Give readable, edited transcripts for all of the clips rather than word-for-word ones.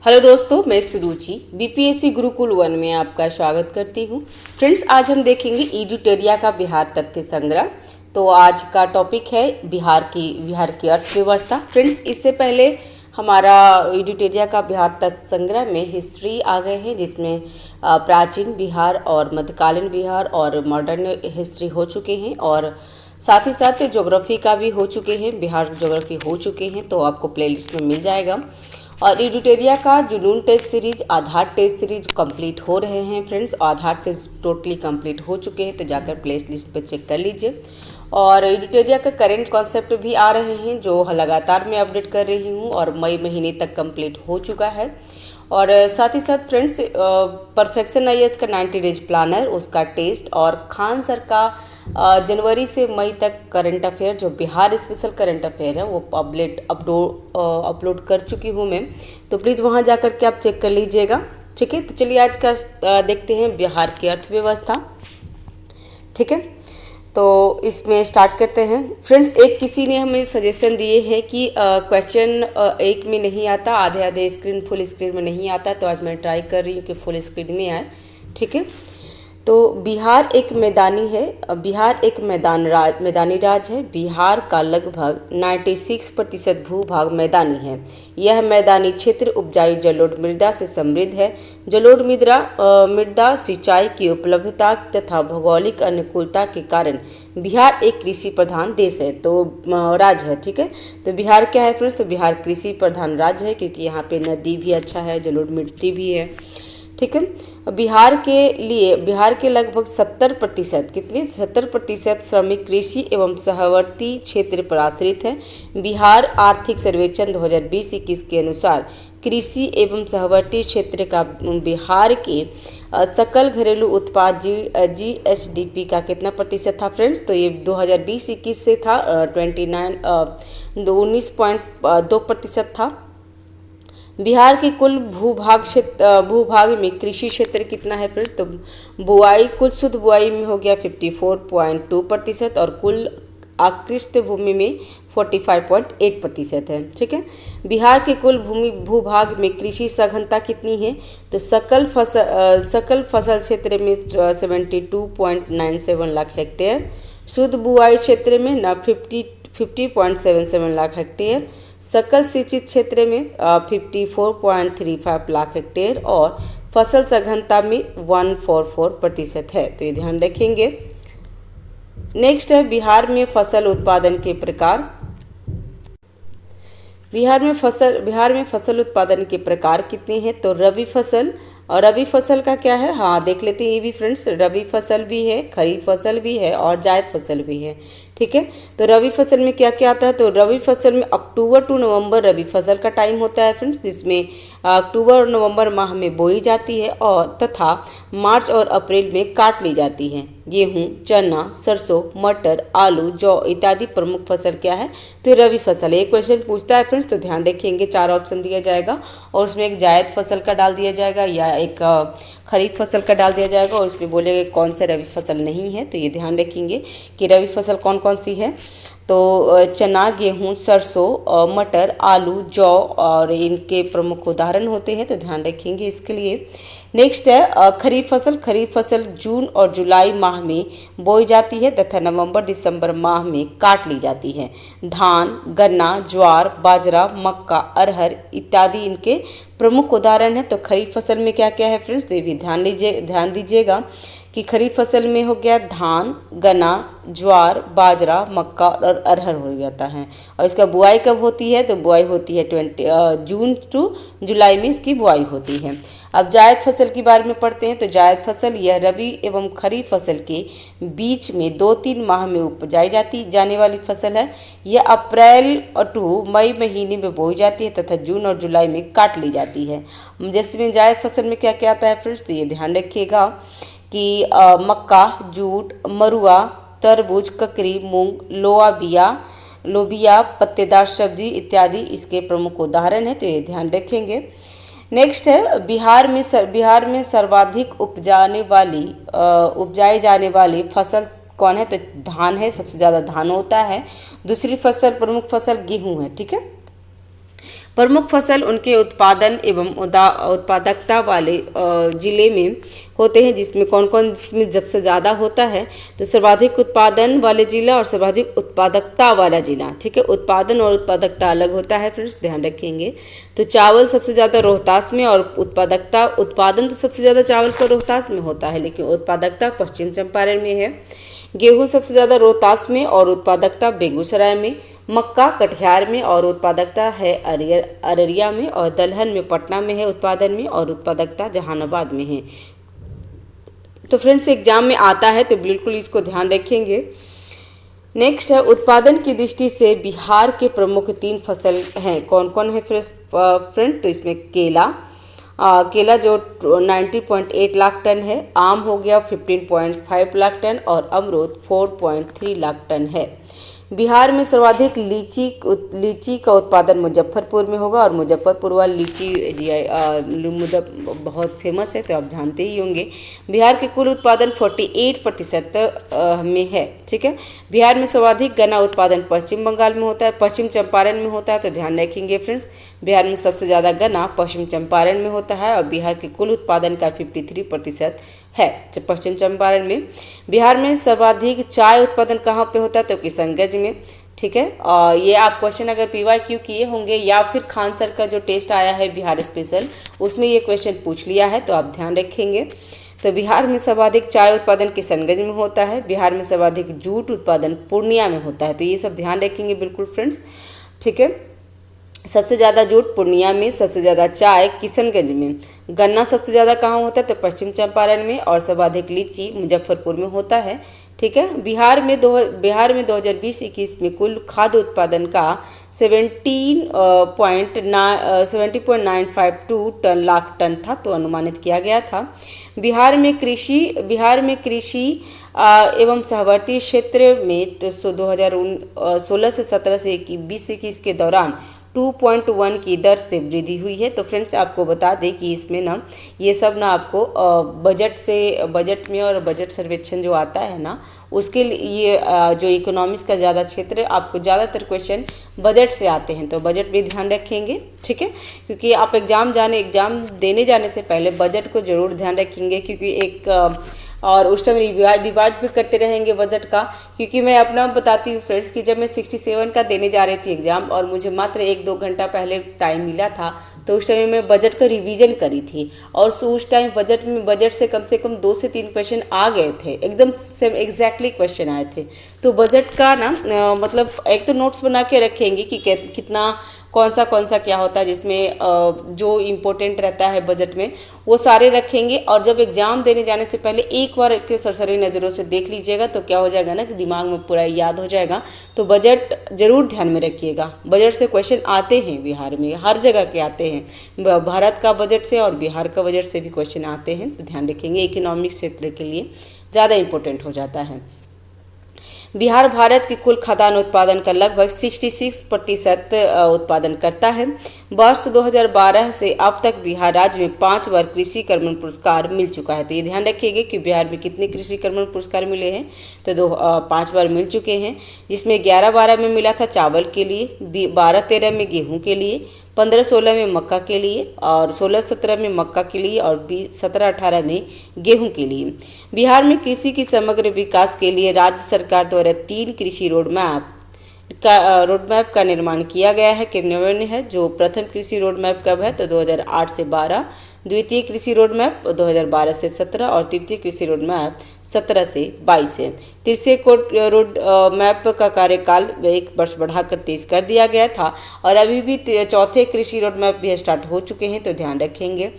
Hello दोस्तों, मैं सुरुचि BPSC Gurukul 1 में आपका स्वागत करती हूँ। फ्रेंड्स, आज हम देखेंगे एडुटेरिया का बिहार तथ्य संग्रह। तो आज का टॉपिक है बिहार की अर्थव्यवस्था। फ्रेंड्स, इससे पहले हमारा एडुटेरिया का बिहार तथ्य संग्रह में हिस्ट्री आ गए हैं, जिसमें प्राचीन बिहार और मध्यकालीन बिहार और मॉडर्न हिस्ट्री हो चुके हैं, और साथ ही साथ ज्योग्राफी का भी हो चुके हैं, बिहार ज्योग्राफी हो चुके हैं। तो आपको प्लेलिस्ट में मिल जाएगा। और एडुटेरिया का जुनून टेस्ट सीरीज, आधार टेस्ट सीरीज कंप्लीट हो रहे हैं। फ्रेंड्स, आधार से टोटली कंप्लीट हो चुके हैं, तो जाकर प्ले लिस्ट पर चेक कर लीजिए। और एडुटेरिया का करेंट कॉन्सेप्ट भी आ रहे हैं, जो लगातार मैं अपडेट कर रही हूँ, और मई महीने तक कंप्लीट हो चुका है। और साथ ही साथ फ्रेंड्स, परफेक्शन आईएएस का 90 डेज प्लानर, उसका टेस्ट, और खान सर का जनवरी से मई तक करंट अफेयर, जो बिहार स्पेशल करंट अफेयर है, वो अपलोड कर चुकी हूँ मैं। तो प्लीज़ वहाँ जा कर के आप चेक कर लीजिएगा। ठीक है, तो चलिए आज का देखते हैं बिहार की अर्थव्यवस्था। ठीक है, तो इसमें स्टार्ट करते हैं। फ्रेंड्स, किसी ने हमें सजेशन दिए हैं कि क्वेश्चन एक में नहीं आता, आधे आधे स्क्रीन फुल स्क्रीन में नहीं आता, तो आज मैं ट्राई कर रही हूँ कि फुल स्क्रीन में आए। ठीक है, तो बिहार एक मैदानी राज्य है। बिहार का लगभग 96% भूभाग मैदानी है। यह मैदानी क्षेत्र उपजाऊ जलोढ़ मृदा से समृद्ध है। जलोढ़ मृदा सिंचाई की उपलब्धता तथा भौगोलिक अनुकूलता के कारण बिहार एक कृषि प्रधान देश है, तो राज्य है। ठीक है, तो बिहार क्या है फ्रेंड्स? तो बिहार कृषि प्रधान राज्य है, क्योंकि यहाँ पे नदी भी अच्छा है, जलोढ़ मिट्टी भी है। ठीक है, बिहार के लगभग 70% श्रमिक कृषि एवं सहवर्ती क्षेत्र पर आश्रित है। बिहार आर्थिक सर्वेक्षण 2020-21 के अनुसार कृषि एवं सहवर्ती क्षेत्र का बिहार के सकल घरेलू उत्पाद जीएसडीपी का कितना प्रतिशत था फ्रेंड्स? तो ये 2020-21 से था 19.2% था। बिहार के कुल भूभाग में कृषि क्षेत्र कितना है फ्रेंड्स? तो कुल शुद्ध बुआई में हो गया 54.2% और कुल आकृष्ट भूमि में 45.8% है। ठीक है, बिहार के कुल भूभाग में कृषि सघनता कितनी है? तो सकल फसल क्षेत्र में 72.97 लाख हेक्टेयर, शुद्ध बुआई क्षेत्र में 50.77 लाख हेक्टेयर, सकल सिंचित क्षेत्र में 54.35 लाख हेक्टेयर, और फसल सघनता में 144% है। तो ये ध्यान रखेंगे। नेक्स्ट है बिहार में फसल उत्पादन के प्रकार। बिहार में फसल उत्पादन के प्रकार कितने हैं? तो रबी फसल, और रबी फसल का क्या है? हाँ, देख लेते हैं ये भी फ्रेंड्स। रबी फसल भी है, खरीफ फसल भी है, और जायद फसल भी है। ठीक है, तो रबी फसल में क्या क्या आता है? तो रबी फसल में अक्टूबर टू नवंबर रबी फसल का टाइम होता है फ्रेंड्स, जिसमें अक्टूबर और नवंबर माह में बोई जाती है, और तथा मार्च और अप्रैल में काट ली जाती है। गेहूँ, चना, सरसों, मटर, आलू, जौ इत्यादि प्रमुख फसल क्या है? तो रबी फसल है। एक क्वेश्चन पूछता है फ्रेंड्स, तो ध्यान रखेंगे, 4 ऑप्शन दिया जाएगा, और उसमें एक जायद फसल का डाल दिया जाएगा, या एक खरीफ फसल का डाल दिया जाएगा, और उसमें बोलेगा कौन से रबी फसल नहीं है। तो ये ध्यान रखेंगे कि रबी फसल कौन कौन सी है। तो चना, गेहूँ, सरसों, मटर, आलू, जौ, और इनके प्रमुख उदाहरण होते हैं, तो ध्यान रखेंगे इसके लिए। नेक्स्ट है खरीफ फसल। खरीफ फसल जून और जुलाई माह में बोई जाती है तथा नवंबर दिसंबर माह में काट ली जाती है। धान, गन्ना, ज्वार, बाजरा, मक्का, अरहर इत्यादि इनके प्रमुख उदाहरण है। तो खरीफ फसल में क्या क्या है फ्रेंड्स? तो ये भी ध्यान दीजिएगा कि खरीफ फसल में हो गया धान, गन्ना, ज्वार, बाजरा, मक्का और अरहर हो जाता है। और इसका बुआई कब होती है? तो बुआई होती है जून टू जुलाई में इसकी बुआई होती है। अब जायद फसल के बारे में पढ़ते हैं। तो जायद फसल यह रबी एवं खरीफ फसल के बीच में 2-3 माह में उपजाई जाने वाली फसल है। यह अप्रैल टू मई महीने में बोई जाती है तथा जून और जुलाई में काट ली जाती है। जिसमें जायद फसल में क्या क्या आता है फ्रेंड्स? तो ये ध्यान रखिएगा कि मक्का, जूट, मरुआ, तरबूज, ककड़ी, मूंग, लोबिया, पत्तेदार सब्जी इत्यादि इसके प्रमुख उदाहरण हैं। तो ये ध्यान रखेंगे। नेक्स्ट है बिहार में सर्वाधिक उपजाई जाने वाली फसल कौन है? तो धान है, सबसे ज़्यादा धान होता है। दूसरी फसल प्रमुख फसल गेहूँ है। ठीक है, प्रमुख फसल उनके उत्पादन एवं उत्पादकता वाले जिले में होते हैं, जिसमें कौन कौन जिसमें सबसे ज़्यादा होता है, तो सर्वाधिक उत्पादन वाले जिला और सर्वाधिक उत्पादकता वाला जिला। ठीक है, उत्पादन और उत्पादकता अलग होता है फ्रेंड्स, ध्यान रखेंगे। तो चावल सबसे ज़्यादा रोहतास में, और उत्पादन तो सबसे ज़्यादा चावल का रोहतास में होता है, लेकिन उत्पादकता पश्चिम चंपारण में है। गेहूं सबसे ज़्यादा रोहतास में और उत्पादकता बेगूसराय में। मक्का कटिहार में और उत्पादकता है अररिया में, और दलहन में पटना में है उत्पादन में, और उत्पादकता जहानाबाद में है। तो फ्रेंड्स एग्जाम में आता है तो बिल्कुल इसको ध्यान रखेंगे। नेक्स्ट है, उत्पादन की दृष्टि से बिहार के प्रमुख 3 फसल हैं, कौन कौन है फ्रेंड? तो इसमें केला जो 90.8 लाख टन है, आम हो गया 15.5 लाख टन, और अमरूद 4.3 लाख टन है। बिहार में सर्वाधिक लीची का उत्पादन मुजफ्फरपुर में होगा, और मुजफ्फरपुर वाली लीची बहुत फेमस है, तो आप जानते ही होंगे। बिहार के कुल उत्पादन 48% में है। ठीक है, बिहार में सर्वाधिक गन्ना उत्पादन पश्चिम बंगाल में होता है, पश्चिम चंपारण में होता है, तो ध्यान रखेंगे फ्रेंड्स, बिहार में सबसे ज़्यादा गन्ना पश्चिम चंपारण में होता है, और बिहार के कुल उत्पादन का 53% है पश्चिम चंपारण में। बिहार में सर्वाधिक चाय उत्पादन कहाँ पे होता है? तो किशनगंज में। ठीक है, और ये आप क्वेश्चन अगर PYQ किए होंगे या फिर खान सर का जो टेस्ट आया है बिहार स्पेशल, उसमें ये क्वेश्चन पूछ लिया है, तो आप ध्यान रखेंगे। तो बिहार में सर्वाधिक चाय उत्पादन किशनगंज में होता है। बिहार में सर्वाधिक जूट उत्पादन पूर्णिया में होता है, तो ये सब ध्यान रखेंगे बिल्कुल फ्रेंड्स। ठीक है, सबसे ज़्यादा जूट पूर्णिया में, सबसे ज़्यादा चाय किशनगंज में। गन्ना सबसे ज़्यादा कहाँ होता है? तो पश्चिम चंपारण में, और सर्वाधिक लीची मुजफ्फरपुर में होता है। ठीक है, बिहार में 2020-21 में कुल खाद्य उत्पादन का 70.952 लाख टन था, तो अनुमानित किया गया था। बिहार में कृषि एवं सहवर्ती क्षेत्र में 2016 से 17 से 2021 के दौरान 2.1 की दर से वृद्धि हुई है। तो फ्रेंड्स आपको बता दें कि इसमें ना ये सब ना आपको बजट में और बजट सर्वेक्षण जो आता है ना, उसके लिए जो इकोनॉमिक्स का ज़्यादा क्षेत्र, आपको ज़्यादातर क्वेश्चन बजट से आते हैं, तो बजट भी ध्यान रखेंगे। ठीक है, क्योंकि आप एग्ज़ाम देने जाने से पहले बजट को ज़रूर ध्यान रखेंगे, क्योंकि और उस टाइम रिवाइज भी करते रहेंगे बजट का। क्योंकि मैं अपना बताती हूँ फ्रेंड्स कि जब मैं 67 का देने जा रही थी एग्ज़ाम, और मुझे मात्र 1-2 घंटा पहले टाइम मिला था, तो उस टाइम मैं बजट का रिवीजन करी थी, और उस टाइम बजट से कम 2 से 3 क्वेश्चन आ गए थे, एकदम सेम एग्जैक्टली क्वेश्चन आए थे। तो बजट का ना मतलब एक तो नोट्स बना के रखेंगे कि कितना कौन सा क्या होता है, जिसमें जो इम्पोर्टेंट रहता है बजट में, वो सारे रखेंगे। और जब एग्ज़ाम देने जाने से पहले एक बार के सरसरी नज़रों से देख लीजिएगा, तो क्या हो जाएगा ना कि दिमाग में पूरा याद हो जाएगा। तो बजट ज़रूर ध्यान में रखिएगा, बजट से क्वेश्चन आते हैं, बिहार में हर जगह के आते हैं, भारत का बजट से और बिहार का बजट से भी क्वेश्चन आते हैं, तो ध्यान रखेंगे। इकोनॉमिक्स क्षेत्र के लिए ज़्यादा इम्पोर्टेंट हो जाता है। बिहार भारत के कुल खाद्यान्न उत्पादन का लगभग 66% उत्पादन करता है। वर्ष 2012 से अब तक बिहार राज्य में 5 बार कृषि कर्मण पुरस्कार मिल चुका है। तो ये ध्यान रखिएगा कि बिहार में कितने कृषि कर्मण पुरस्कार मिले हैं, तो 5 बार मिल चुके हैं, जिसमें 11-12 में मिला था चावल के लिए, 12-13 में गेहूं के लिए, 15-16 में मक्का के लिए, और 16-17 में मक्का के लिए, और 17-18 में गेहूं के लिए। बिहार में कृषि की समग्र विकास के लिए राज्य सरकार द्वारा 3 कृषि रोडमैप का निर्माण किया गया है, क्रियान्वयन है। जो प्रथम कृषि रोडमैप कब है? तो 2008 से 12, द्वितीय कृषि रोडमैप 2012 से 17, और तृतीय कृषि रोडमैप 17 से 22 है। तीसरे रोड मैप का कार्यकाल 1 वर्ष बढ़ाकर 23 कर दिया गया था, और अभी भी चौथे कृषि रोड मैप भी स्टार्ट हो चुके हैं, तो ध्यान रखेंगे।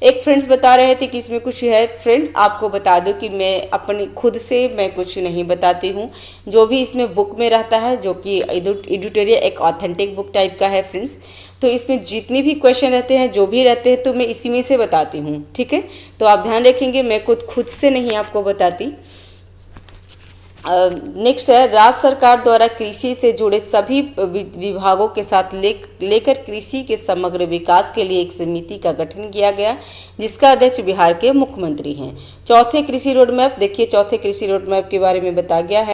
एक फ्रेंड्स बता रहे थे कि इसमें कुछ है। फ्रेंड्स आपको बता दूं कि मैं अपनी खुद से मैं कुछ नहीं बताती हूँ, जो भी इसमें बुक में रहता है, जो कि एडिटोरियल एक ऑथेंटिक बुक टाइप का है फ्रेंड्स, तो इसमें जितने भी क्वेश्चन रहते हैं, जो भी रहते हैं, तो मैं इसी में से बताती हूँ। ठीक है, तो आप ध्यान रखेंगे, मैं खुद से नहीं आपको बताती। नेक्स्ट है, राज्य सरकार द्वारा कृषि से जुड़े सभी विभागों के साथ लेकर कृषि के समग्र विकास के लिए एक समिति का गठन किया गया, जिसका अध्यक्ष बिहार के मुख्यमंत्री हैं। चौथे कृषि रोड मैप, देखिए चौथे कृषि रोड मैप के बारे में बताया गया है।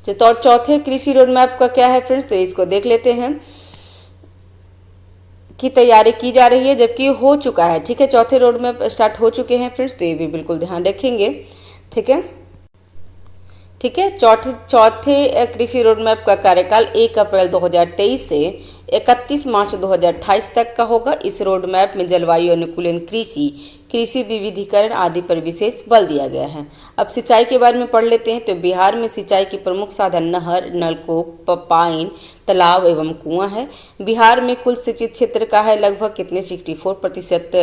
तो चौथे कृषि रोड मैप का क्या है फ्रेंड्स, तो इसको देख लेते हैं। की तैयारी की जा रही है, जबकि हो चुका है। ठीक है, चौथे रोड मैप स्टार्ट हो चुके हैं फ्रेंड्स, तो ये भी बिल्कुल ध्यान रखेंगे। ठीक है, ठीक है। चौथे कृषि रोड मैप का कार्यकाल 1 अप्रैल 2023 से 31 मार्च 2028 तक का होगा। इस रोड मैप में जलवायु अनुकूलन, कृषि विविधीकरण आदि पर विशेष बल दिया गया है। अब सिंचाई के बारे में पढ़ लेते हैं। तो बिहार में सिंचाई के प्रमुख साधन नहर, नलकूप, पाइन, तालाब एवं कुआं है। बिहार में कुल सिंचित क्षेत्र का है लगभग कितने 64%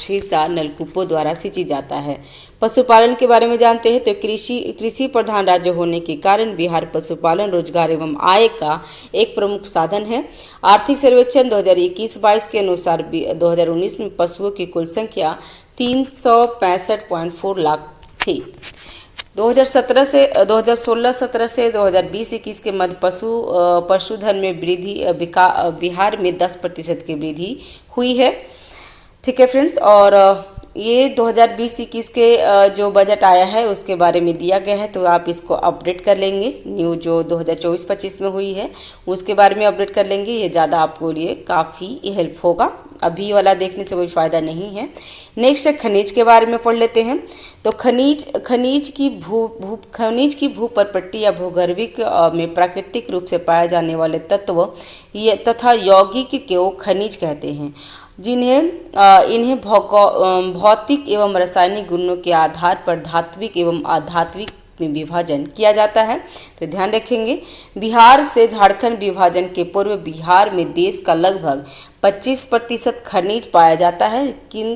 हिस्सा नलकूपों द्वारा सिंची जाता है। पशुपालन के बारे में जानते हैं। तो कृषि प्रधान राज्य होने के कारण बिहार पशुपालन, रोजगार एवं आय का एक प्रमुख साधन है। आर्थिक सर्वेक्षण 2021-22 के अनुसार 2019 में पशुओं की कुल संख्या 365.4 लाख थी। 2016-17 से 2020-21 के मध्य पशुधन में वृद्धि बिहार में 10% की वृद्धि हुई है। ठीक है फ्रेंड्स, और ये 2020-21 के जो बजट आया है उसके बारे में दिया गया है, तो आप इसको अपडेट कर लेंगे। न्यू जो 2024-25 में हुई है उसके बारे में अपडेट कर लेंगे, ये ज़्यादा आपको लिए काफ़ी हेल्प होगा। अभी वाला देखने से कोई फ़ायदा नहीं है। नेक्स्ट खनिज के बारे में पढ़ लेते हैं। तो खनिज की भूपरपट्टी या भूगर्भिक में प्राकृतिक रूप से पाए जाने वाले तत्व तथा यौगिक को खनिज कहते हैं, इन्हें भौतिक एवं रासायनिक गुणों के आधार पर धात्विक एवं अधात्विक में विभाजन किया जाता है। तो ध्यान रखेंगे, बिहार से झारखंड विभाजन के पूर्व बिहार में देश का लगभग 25% खनिज पाया जाता है।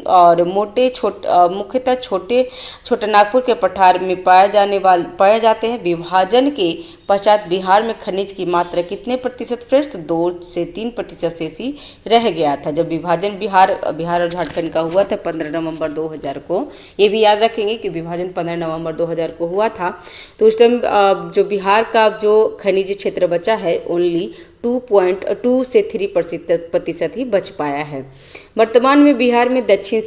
और मुख्यतः छोटे नागपुर के पठार में पाए जाते हैं। विभाजन के पश्चात बिहार में खनिज की मात्रा कितने प्रतिशत फ्रेंड्स? तो 2 से 3% से ही रह गया था जब विभाजन बिहार और झारखंड का हुआ था 15 नवंबर 2000 को। ये भी याद रखेंगे कि विभाजन 15 नवंबर 2000 को हुआ था। तो उस टाइम जो बिहार का जो खनिज क्षेत्र बचा है ओनली 2.2 से 3% ही बच पाया है। वर्तमान में बिहार में दक्षिण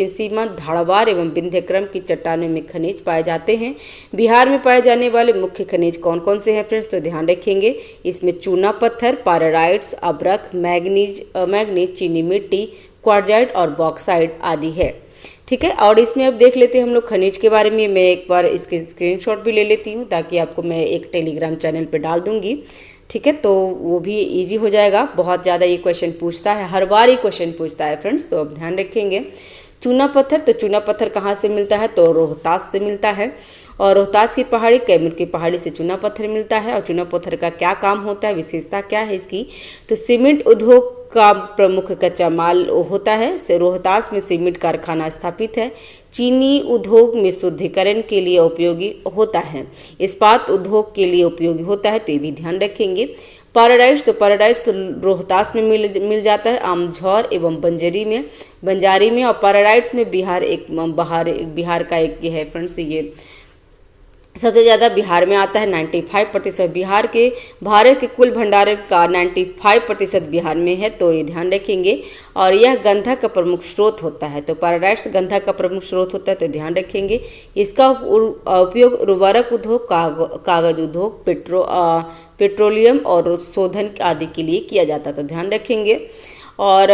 सीमा धारवाड़ एवं विंध्यक्रम की चट्टानों में खनिज पाए जाते हैं। बिहार में पाए जाने वाले मुख्य खनिज कौन कौन से हैं फ्रेंड्स? तो ध्यान रखेंगे, इसमें चूना पत्थर, पाराडाइट्स, अब्रक, मैग्नीज, चीनी मिट्टी, क्वार्जाइट और बॉक्साइट आदि है। ठीक है, और इसमें अब देख लेते हैं हम लोग खनिज के बारे में। मैं एक बार इसके स्क्रीनशॉट भी ले लेती हूँ ताकि आपको मैं एक टेलीग्राम चैनल पे डाल दूँगी। ठीक है, तो वो भी इजी हो जाएगा। बहुत ज़्यादा ये क्वेश्चन पूछता है, हर बार ये क्वेश्चन पूछता है फ्रेंड्स, तो अब ध्यान रखेंगे। चूना पत्थर, तो चूना पत्थर कहाँ से मिलता है? तो रोहतास से मिलता है। और रोहतास की पहाड़ी, कैमूर की पहाड़ी से चूना पत्थर मिलता है। और चूना पत्थर का क्या काम होता है, विशेषता क्या है इसकी? तो सीमेंट उद्योग का प्रमुख कच्चा माल होता है। से रोहतास में सीमेंट कारखाना स्थापित है। चीनी उद्योग में शुद्धिकरण के लिए उपयोगी होता है। इस्पात उद्योग के लिए उपयोगी होता है, तो ये भी ध्यान रखेंगे। पैराडाइट्स, तो पैराडाइट्स रोहतास में मिल जाता है, आमझौर एवं बंजारी में। और पैराडाइट्स में बिहार का एक ये है फ्रेंड्स, ये सबसे ज़्यादा बिहार में आता है। 95% भारत के कुल भंडारण का 95% बिहार में है, तो ये ध्यान रखेंगे। और यह गंधक का प्रमुख स्रोत होता है। तो पैराडाइट्स गंधक का प्रमुख स्रोत होता है, तो ध्यान रखेंगे। इसका उपयोग उर्वरक उद्योग, कागज उद्योग, पेट्रोलियम और शोधन आदि के लिए किया जाता है, तो ध्यान रखेंगे। और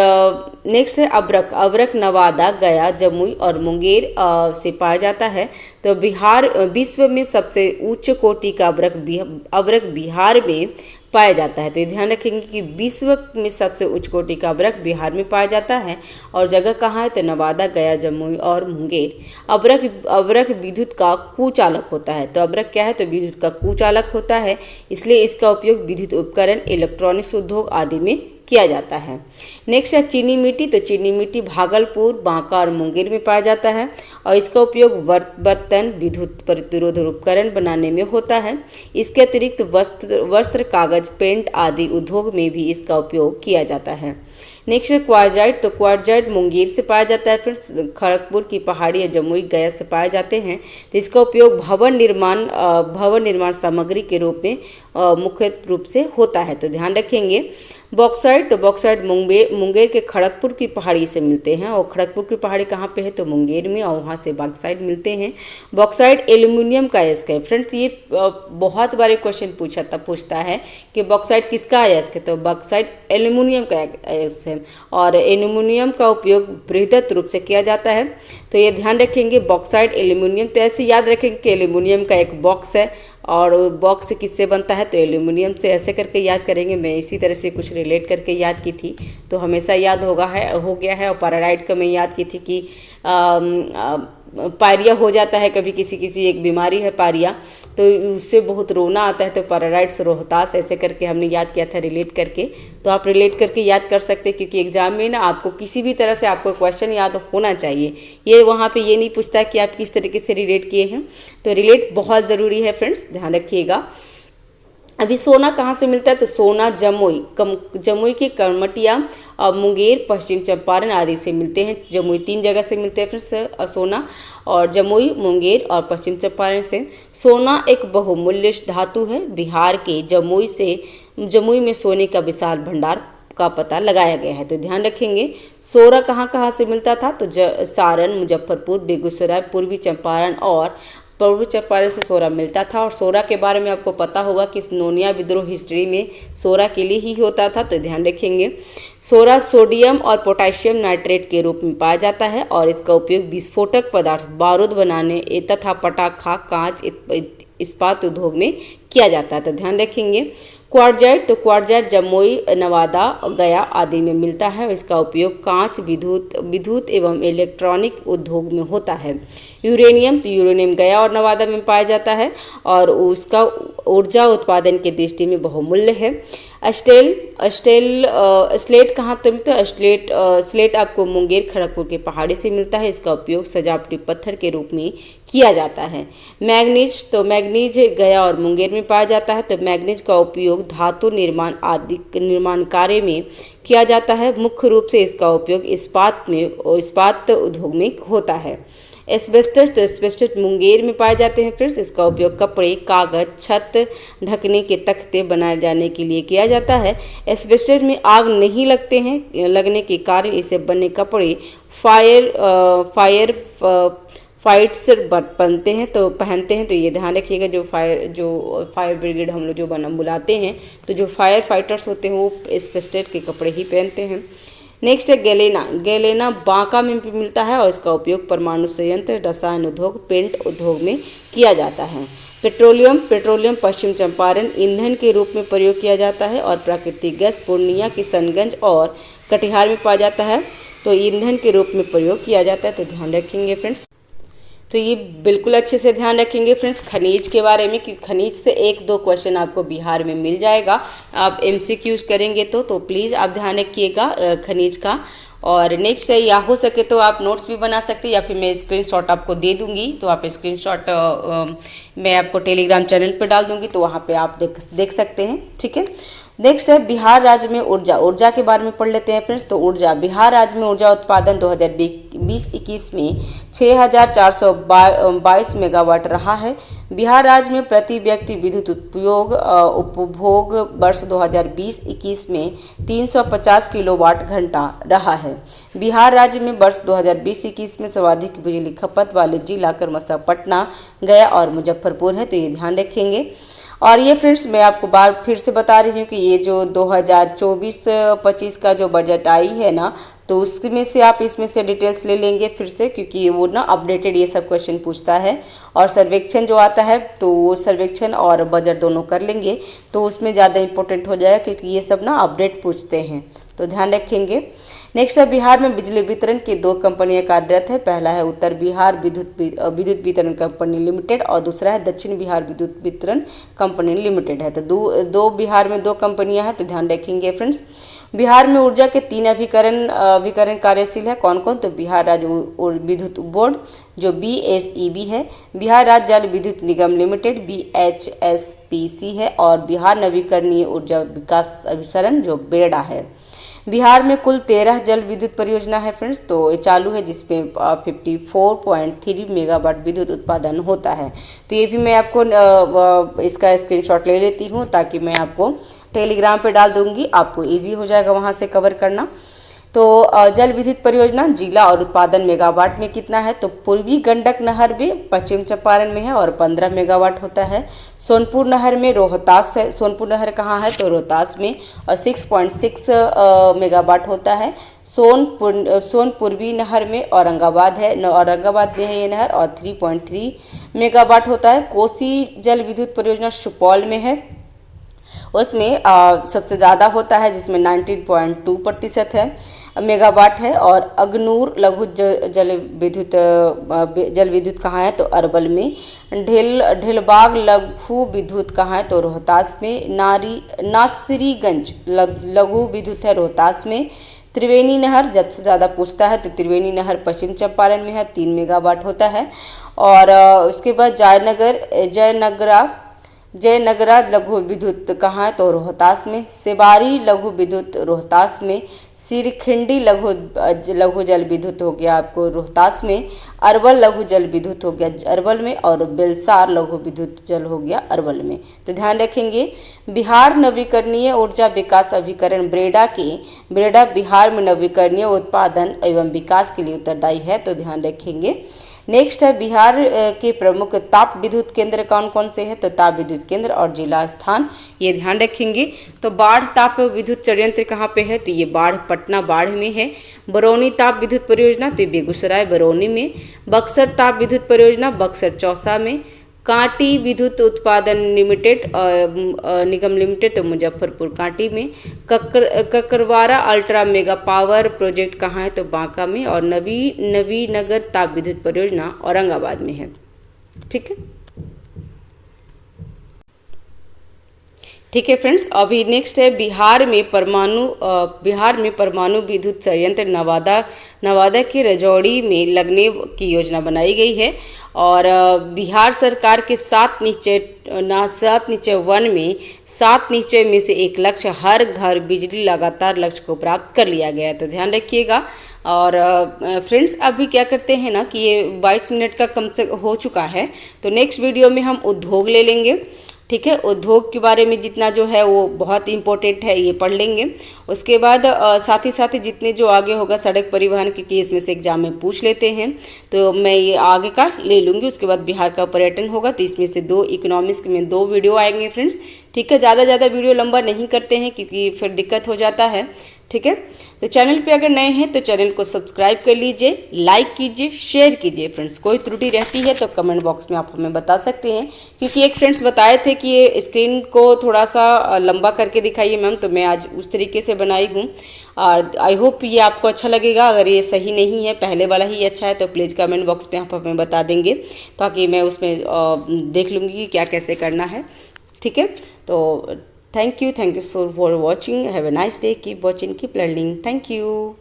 नेक्स्ट है अब्रक नवादा, गया, जमुई और मुंगेर से पाया जाता है। तो बिहार विश्व में सबसे उच्च कोटि का अब्रक बिहार में पाया जाता है। तो ये ध्यान रखेंगे कि विश्व में सबसे उच्च कोटि का अब्रक बिहार में पाया जाता है। और जगह कहाँ है? तो नवादा, गया, जमुई और मुंगेर। अब्रक विद्युत का कुचालक होता है। तो अब्रक क्या है? तो विद्युत का कुचालक होता है, इसलिए इसका उपयोग विद्युत उपकरण, इलेक्ट्रॉनिक्स उद्योग आदि में किया जाता है। नेक्स्ट है चीनी मिट्टी। तो चीनी मिट्टी भागलपुर, बांका और मुंगेर में पाया जाता है। और इसका उपयोग बर्तन, विद्युत प्रतिरोध उपकरण बनाने में होता है। इसके अतिरिक्त वस्त्र, कागज, पेंट आदि उद्योग में भी इसका उपयोग किया जाता है। नेक्स्ट है क्वार्जाइट। तो क्वार्जाइट मुंगेर से पाया जाता है फ्रेंड्स, खड़गपुर की पहाड़ी या जमुई, गया से पाए जाते हैं। तो इसका उपयोग भवन निर्माण सामग्री के रूप में मुख्य रूप से होता है, तो ध्यान रखेंगे। बॉक्साइट, तो बॉक्साइट मुंगेर के खड़गपुर की पहाड़ी से मिलते हैं, और खड़गपुर की पहाड़ी कहाँ पे है, तो मुंगेर में, और वहाँ से बॉक्साइट मिलते हैं। बॉक्साइट एल्यूमिनियम का अयस्क है। फ्रेंड्स ये बहुत बार क्वेश्चन पूछता है कि बॉक्साइट किसका अयस्क है, तो बॉक्साइट एल्यूमिनियम का अयस्क है, और एल्यूमिनियम का उपयोग बृहद रूप से किया जाता है, तो ये ध्यान रखेंगे। बॉक्साइट एल्यूमिनियम, तो ऐसे याद रखेंगे कि एल्यूमिनियम का एक बॉक्स है, और बॉक्स किससे बनता है, तो एल्यूमिनियम से, ऐसे करके याद करेंगे। मैं इसी तरह से कुछ रिलेट करके याद की थी, तो हमेशा याद हो गया है। और पैरालाइट का मैं याद की थी कि पायरिया हो जाता है कभी, किसी एक बीमारी है पायरिया, तो उससे बहुत रोना आता है, तो पैरालाइट्स रोहतास, ऐसे करके हमने याद किया था रिलेट करके। तो आप रिलेट करके याद कर सकते हैं, क्योंकि एग्जाम में ना आपको किसी भी तरह से आपको क्वेश्चन याद होना चाहिए। ये वहाँ पे ये नहीं पूछता कि आप किस तरीके से रिलेट किए हैं, तो रिलेट बहुत ज़रूरी है फ्रेंड्स, ध्यान रखिएगा। अभी सोना कहाँ से मिलता है, तो सोना जमुई के करमटिया, मुंगेर, पश्चिम चंपारण आदि से मिलते हैं। जमुई 3 जगह से मिलते हैं फ्रेंड्स सोना, और जमुई, मुंगेर और पश्चिम चंपारण से। सोना एक बहुमूल्य धातु है। बिहार के जमुई में सोने का विशाल भंडार का पता लगाया गया है, तो ध्यान रखेंगे। सोना कहाँ से मिलता था, तो सारण, मुजफ्फरपुर, बेगूसराय, पूर्वी चंपारण और पूर्वी चंपारण से सोरा मिलता था। और सोरा के बारे में आपको पता होगा कि नोनिया विद्रोह हिस्ट्री में सोरा के लिए ही होता था, तो ध्यान रखेंगे। सोरा सोडियम और पोटेशियम नाइट्रेट के रूप में पाया जाता है, और इसका उपयोग विस्फोटक पदार्थ, बारूद बनाने तथा पटाखा, कांच, इस्पात उद्योग में किया जाता है, तो ध्यान रखेंगे। क्वार्जाइट, तो क्वार्जाइट जमुई, नवादा, गया आदि में मिलता है। इसका उपयोग कांच, विद्युत एवं इलेक्ट्रॉनिक उद्योग में होता है। यूरेनियम, तो यूरेनियम गया और नवादा में पाया जाता है, और उसका ऊर्जा उत्पादन की दृष्टि में बहुमूल्य है। स्लेट कहाँ से मिलता है, स्लेट आपको मुंगेर, खड़गपुर की पहाड़ी से मिलता है। इसका उपयोग सजावटी पत्थर के रूप में किया जाता है। मैग्नीज, तो मैग्नीज गया और मुंगेर में पाया जाता है, तो मैग्नीज का उपयोग धातु निर्माण आदि निर्माण कार्य में किया जाता है। मुख्य रूप से इसका उपयोग इस्पात उद्योग में होता है। एस्बेस्टस, तो एस्बेस्टस मुंगेर में पाए जाते हैं फ्रेंड्स। इसका उपयोग कपड़े, कागज, छत ढकने के तख्ते बनाए जाने के लिए किया जाता है। एस्बेस्टस में आग नहीं लगने के कारण इसे बने कपड़े फायर फाइट्स बनते हैं, तो पहनते हैं, तो ये ध्यान रखिएगा। जो फायर ब्रिगेड हम लोग जो बुलाते हैं, तो जो फायर फाइटर्स होते हैं वो एस्बेस्टस के कपड़े ही पहनते हैं। नेक्स्ट है गैलेना बांका में भी मिलता है, और इसका उपयोग परमाणु संयंत्र, रसायन उद्योग, पेंट उद्योग में किया जाता है। पेट्रोलियम पश्चिम चंपारण ईंधन के रूप में प्रयोग किया जाता है, और प्राकृतिक गैस पूर्णिया, किशनगंज और कटिहार में पाया जाता है, तो ईंधन के रूप में प्रयोग किया जाता है, तो ध्यान रखेंगे फ्रेंड्स। तो ये बिल्कुल अच्छे से ध्यान रखेंगे फ्रेंड्स खनिज के बारे में, कि खनिज से 1-2 क्वेश्चन आपको बिहार में मिल जाएगा। आप MCQs करेंगे तो प्लीज़ आप ध्यान रखिएगा खनिज का। और नेक्स्ट है, या हो सके तो आप नोट्स भी बना सकते हैं, या फिर मैं स्क्रीनशॉट आपको दे दूंगी, तो आप स्क्रीनशॉट मैं आपको टेलीग्राम चैनल पर डाल दूंगी, तो वहाँ पे आप देख सकते हैं, ठीक है। नेक्स्ट है बिहार राज्य में ऊर्जा के बारे में पढ़ लेते हैं फ्रेंड्स। तो बिहार राज्य में ऊर्जा उत्पादन 2020-21 में 6422 मेगावाट रहा है। बिहार राज्य में प्रति व्यक्ति विद्युत उपभोग वर्ष 2020-21 में 350 किलोवाट घंटा रहा है। बिहार राज्य में वर्ष 2020-21 में सर्वाधिक बिजली खपत वाले जिला क्रमशः पटना, गया और मुजफ्फरपुर है, तो ये ध्यान रखेंगे। और ये फ्रेंड्स मैं आपको फिर से बता रही हूँ कि ये जो 2024-25 का जो बजट आई है ना, तो उसमें से आप इसमें से डिटेल्स ले लेंगे फिर से, क्योंकि वो ना अपडेटेड ये सब क्वेश्चन पूछता है। और सर्वेक्षण जो आता है, तो वो सर्वेक्षण और बजट दोनों कर लेंगे, तो उसमें ज़्यादा इंपॉर्टेंट हो जाएगा, क्योंकि ये सब ना अपडेट पूछते हैं, तो ध्यान रखेंगे। नेक्स्ट है बिहार में बिजली वितरण की 2 कंपनियां कार्यरत है। पहला है उत्तर बिहार विद्युत वितरण कंपनी लिमिटेड, और दूसरा है दक्षिण बिहार विद्युत वितरण कंपनी लिमिटेड है। तो दो बिहार में 2 कंपनियां हैं, तो ध्यान रखेंगे फ्रेंड्स। बिहार में ऊर्जा के 3 अभिकरण कार्यशील है, कौन कौन, तो बिहार राज्य विद्युत बोर्ड जो BSEB है, बिहार राज्य जल विद्युत निगम लिमिटेड BHSPC है, और बिहार नवीकरणीय ऊर्जा विकास अभिसरण जो बेड़ा है। बिहार में कुल 13 जल विद्युत परियोजना है फ्रेंड्स, तो ये चालू है जिसमें 54.3 मेगावाट विद्युत उत्पादन होता है। तो ये भी मैं आपको इसका स्क्रीनशॉट ले लेती हूँ ताकि मैं आपको टेलीग्राम पे डाल दूँगी, आपको ईजी हो जाएगा वहाँ से कवर करना। तो जल विद्युत परियोजना जिला और उत्पादन मेगावाट में कितना है, तो पूर्वी गंडक नहर में पश्चिम चंपारण में है और 15 मेगावाट होता है। सोनपुर नहर में रोहतास है, सोनपुर नहर कहाँ है, तो रोहतास में, और 6.6 मेगावाट होता है। सोनपूर्वी नहर में औरंगाबाद है, औरंगाबाद में है ये नहर, और 3.3 मेगावाट होता है। कोसी जल विद्युत परियोजना सुपौल में है, उसमें सबसे ज़्यादा होता है जिसमें 19.2% है मेगावाट है। और अगनूर लघु जल विद्युत कहाँ है, तो अरवल में। ढेलबाग लघु विद्युत कहाँ है, तो रोहतास में। नासिरीगंज लघु विद्युत है रोहतास में। त्रिवेणी नहर जब से ज़्यादा पूछता है तो त्रिवेणी नहर पश्चिम चंपारण में है, 3 मेगावाट होता है। और उसके बाद जयनगरा लघु विद्युत कहाँ है, तो रोहतास में। सेबारी लघु विद्युत रोहतास में। सिरखिंडी लघु जल विद्युत हो गया आपको रोहतास में। अरवल लघु जल विद्युत हो गया अरवल में, और बेलसार लघु विद्युत जल हो गया अरवल में। तो ध्यान रखेंगे, बिहार नवीकरणीय ऊर्जा विकास अभिकरण ब्रेडा बिहार में नवीकरणीय उत्पादन एवं विकास के लिए उत्तरदायी है, तो ध्यान रखेंगे। नेक्स्ट है, बिहार के प्रमुख ताप विद्युत केंद्र कौन कौन से हैं, तो ताप विद्युत केंद्र और जिला स्थान ये ध्यान रखेंगे। तो बाढ़ ताप विद्युत संयंत्र कहाँ पे है, तो ये पटना बाढ़ में है। बरौनी ताप विद्युत परियोजना तो ये बेगूसराय बरौनी में। बक्सर ताप विद्युत परियोजना बक्सर चौसा में। कांटी विद्युत उत्पादन निगम लिमिटेड तो मुजफ्फरपुर कांटी में। ककरवारा अल्ट्रा मेगा पावर प्रोजेक्ट कहाँ है, तो बांका में। और नवीनगर ताप विद्युत परियोजना औरंगाबाद में है। ठीक है फ्रेंड्स, अभी नेक्स्ट है, बिहार में परमाणु विद्युत संयंत्र नवादा के रजौड़ी में लगने की योजना बनाई गई है। और बिहार सरकार के 7 निश्चय में से एक लक्ष्य हर घर बिजली लगातार लक्ष्य को प्राप्त कर लिया गया है, तो ध्यान रखिएगा। और फ्रेंड्स अभी क्या करते हैं ना कि ये 22 मिनट का कम से हो चुका है, तो नेक्स्ट वीडियो में हम उद्योग ले लेंगे। ठीक है, उद्योग के बारे में जितना जो है वो बहुत इंपॉर्टेंट है, ये पढ़ लेंगे। उसके बाद साथ ही जितने जो आगे होगा सड़क परिवहन के केस में से एग्जाम में पूछ लेते हैं, तो मैं ये आगे का ले लूँगी। उसके बाद बिहार का पर्यटन होगा, तो इसमें से 2 इकोनॉमिक्स में 2 वीडियो आएंगे फ्रेंड्स। ठीक है, ज़्यादा वीडियो लंबा नहीं करते हैं क्योंकि फिर दिक्कत हो जाता है। ठीक है, तो चैनल पे अगर नए हैं तो चैनल को सब्सक्राइब कर लीजिए, लाइक कीजिए, शेयर कीजिए फ्रेंड्स। कोई त्रुटि रहती है तो कमेंट बॉक्स में आप हमें बता सकते हैं, क्योंकि एक फ्रेंड्स बताए थे कि ये स्क्रीन को थोड़ा सा लंबा करके दिखाइए मैम, तो मैं आज उस तरीके से बनाई हूँ। और आई होप ये आपको अच्छा लगेगा। अगर ये सही नहीं है, पहले वाला ही अच्छा है, तो प्लीज़ कमेंट बॉक्स में आप हमें बता देंगे ताकि मैं उसमें देख लूँगी कि क्या कैसे करना है। ठीक है, तो thank you so for watching. Have a nice day. Keep watching, keep learning. Thank you.